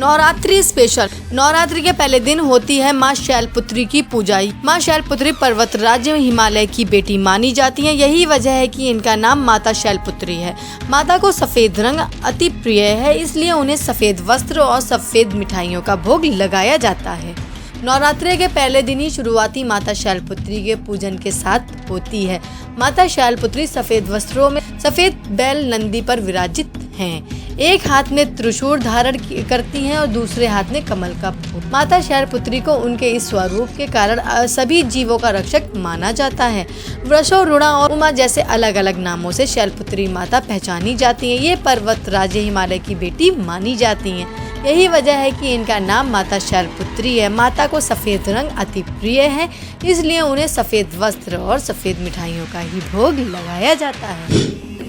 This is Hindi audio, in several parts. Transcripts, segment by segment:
नवरात्रि स्पेशल। नवरात्रि के पहले दिन होती है माँ शैलपुत्री की पूजाई। माँ शैलपुत्री पर्वत राज्य हिमालय की बेटी मानी जाती हैं। यही वजह है कि इनका नाम माता शैलपुत्री है। माता को सफेद रंग अति प्रिय है, इसलिए उन्हें सफेद वस्त्र और सफेद मिठाइयों का भोग लगाया जाता है। नवरात्रि के पहले दिन ही शुरुआती माता शैलपुत्री के पूजन के साथ होती है। माता शैलपुत्री सफेद वस्त्रों में सफेद बैल नंदी पर विराजित हैं। एक हाथ में त्रिशूल धारण करती हैं और दूसरे हाथ में कमल का फूल। माता शैलपुत्री को उनके इस स्वरूप के कारण सभी जीवों का रक्षक माना जाता है। वृषो, रुणा और उमा जैसे अलग अलग नामों से शैलपुत्री माता पहचानी जाती हैं। ये पर्वत राज्य हिमालय की बेटी मानी जाती हैं। यही वजह है कि इनका नाम माता शैलपुत्री है। माता को सफेद रंग अति प्रिय है, इसलिए उन्हें सफेद वस्त्र और सफेद मिठाइयों का ही भोग लगाया जाता है।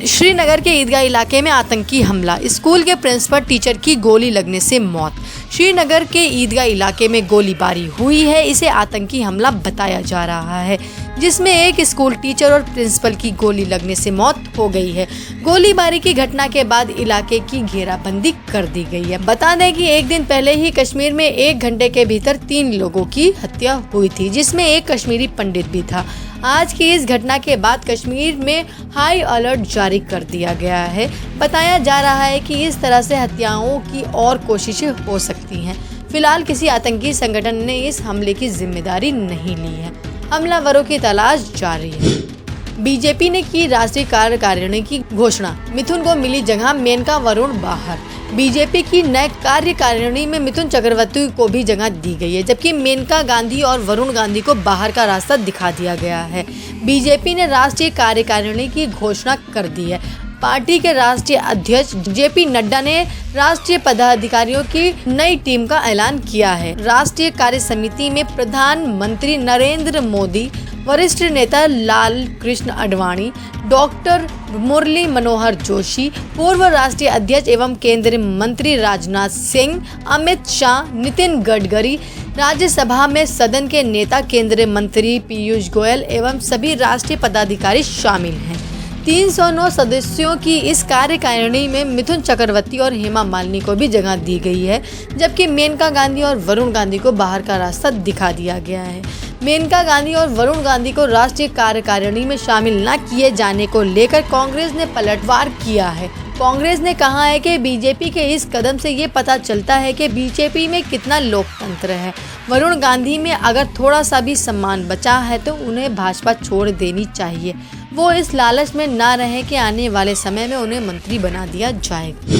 श्रीनगर के ईदगाह इलाके में आतंकी हमला, स्कूल के प्रिंसिपल टीचर की गोली लगने से मौत। श्रीनगर के ईदगाह इलाके में गोलीबारी हुई है। इसे आतंकी हमला बताया जा रहा है, जिसमें एक स्कूल टीचर और प्रिंसिपल की गोली लगने से मौत हो गई है। गोलीबारी की घटना के बाद इलाके की घेराबंदी कर दी गई है। बता दें कि एक दिन पहले ही कश्मीर में 1 घंटे के भीतर 3 लोगों की हत्या हुई थी, जिसमें एक कश्मीरी पंडित भी था। आज की इस घटना के बाद कश्मीर में हाई अलर्ट जारी कर दिया गया है। बताया जा रहा है कि इस तरह से हत्याओं की और कोशिशें हो सकती हैं। फिलहाल किसी आतंकी संगठन ने इस हमले की जिम्मेदारी नहीं ली है। हमलावरों की तलाश जारी है। बीजेपी ने की राष्ट्रीय कार्यकारिणी की घोषणा, मिथुन को मिली जगह, मेनका वरुण बाहर। बीजेपी की नए कार्यकारिणी में मिथुन चक्रवर्ती को भी जगह दी गई है, जबकि मेनका गांधी और वरुण गांधी को बाहर का रास्ता दिखा दिया गया है। बीजेपी ने राष्ट्रीय कार्यकारिणी की घोषणा कर दी है। पार्टी के राष्ट्रीय अध्यक्ष जेपी नड्डा ने राष्ट्रीय पदाधिकारियों की नई टीम का ऐलान किया है। राष्ट्रीय कार्य समिति में प्रधानमंत्री नरेंद्र मोदी, वरिष्ठ नेता लाल कृष्ण आडवाणी, डॉक्टर मुरली मनोहर जोशी, पूर्व राष्ट्रीय अध्यक्ष एवं केंद्रीय मंत्री राजनाथ सिंह, अमित शाह, नितिन गडकरी, राज्यसभा में सदन के नेता केंद्रीय मंत्री पीयूष गोयल एवं सभी राष्ट्रीय पदाधिकारी शामिल हैं। 309 सदस्यों की इस कार्यकारिणी में मिथुन चक्रवर्ती और हेमा मालिनी को भी जगह दी गई है, जबकि मेनका गांधी और वरुण गांधी को बाहर का रास्ता दिखा दिया गया है। मेनका गांधी और वरुण गांधी को राष्ट्रीय कार्यकारिणी में शामिल न किए जाने को लेकर कांग्रेस ने पलटवार किया है। कांग्रेस ने कहा है कि बीजेपी के इस कदम से ये पता चलता है कि बीजेपी में कितना लोकतंत्र है। वरुण गांधी में अगर थोड़ा सा भी सम्मान बचा है तो उन्हें भाजपा छोड़ देनी चाहिए। वो इस लालच में ना रहे कि आने वाले समय में उन्हें मंत्री बना दिया जाएगा।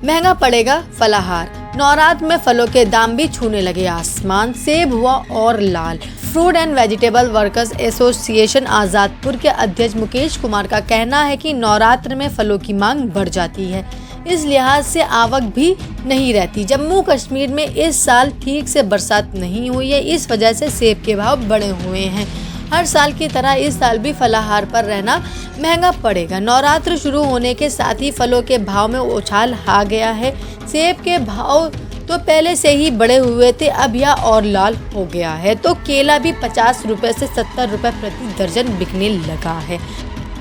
महंगा पड़ेगा फलाहार, नवरात्र में फलों के दाम भी छूने लगे आसमान। सेब हुआ और लाल। Fruit and Vegetable Workers Association Azadpur के अध्यक्ष मुकेश कुमार का कहना है कि नवरात्र में फलों की मांग बढ़ जाती है, इस लिहाज से आवक भी नहीं रहती। जम्मू कश्मीर में इस साल ठीक से बरसात नहीं हुई है, इस वजह से सेब के भाव बढ़े हुए हैं। हर साल की तरह इस साल भी फलाहार पर रहना महंगा पड़ेगा। नवरात्र शुरू होने के साथ ही फलों के भाव में उछाल आ गया है। सेब के भाव तो पहले से ही बढ़े हुए थे, अब यह और लाल हो गया है। तो केला भी 50 रुपए से 70 रुपए प्रति दर्जन बिकने लगा है।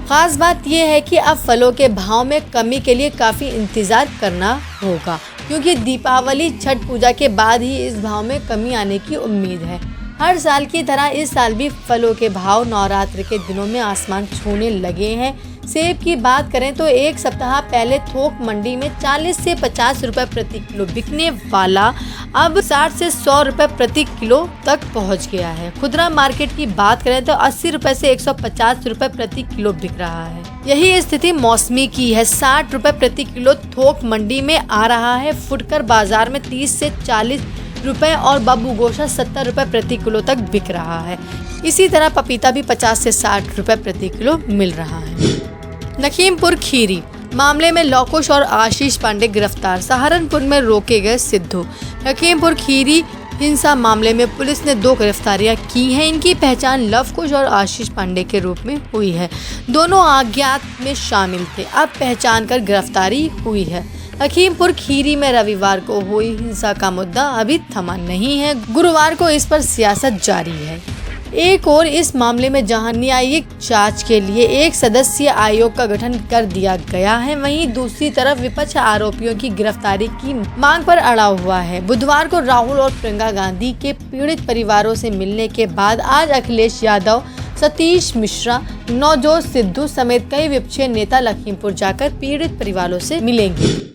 खास बात यह है कि अब फलों के भाव में कमी के लिए काफ़ी इंतज़ार करना होगा, क्योंकि दीपावली, छठ पूजा के बाद ही इस भाव में कमी आने की उम्मीद है। हर साल की तरह इस साल भी फलों के भाव नवरात्र के दिनों में आसमान छूने लगे हैं। सेब की बात करें तो एक सप्ताह पहले थोक मंडी में 40 से 50 रुपए प्रति किलो बिकने वाला अब 60 से 100 रुपए प्रति किलो तक पहुंच गया है। खुदरा मार्केट की बात करें तो 80 रुपए से 150 रुपए प्रति किलो बिक रहा है। यही स्थिति मौसमी की है। 60 रुपए प्रति किलो थोक मंडी में आ रहा है। फुटकर बाजार में 30 से 40 रुपए और बाबू गोशा 70 रुपए प्रति किलो तक बिक रहा है। इसी तरह पपीता भी 50 से 60 रुपए प्रति किलो मिल रहा है। लखीमपुर खीरी मामले में लवकुश और आशीष पांडे गिरफ्तार, सहारनपुर में रोके गए सिद्धू। लखीमपुर खीरी हिंसा मामले में पुलिस ने 2 गिरफ्तारियां की हैं। इनकी पहचान लवकुश और आशीष पांडे के रूप में हुई है। दोनों अज्ञात में शामिल थे, अब पहचान कर गिरफ्तारी हुई है। लखीमपुर खीरी में रविवार को हुई हिंसा का मुद्दा अभी थमा नहीं है। गुरुवार को इस पर सियासत जारी है। एक और इस मामले में जहां न्यायिक जांच के लिए एक सदस्यीय आयोग का गठन कर दिया गया है, वहीं दूसरी तरफ विपक्ष आरोपियों की गिरफ्तारी की मांग पर अड़ा हुआ है। बुधवार को राहुल और प्रियंका गांधी के पीड़ित परिवारों से मिलने के बाद आज अखिलेश यादव, सतीश मिश्रा, नवजोत सिद्धू समेत कई विपक्षी नेता लखीमपुर जाकर पीड़ित परिवारों से मिलेंगे।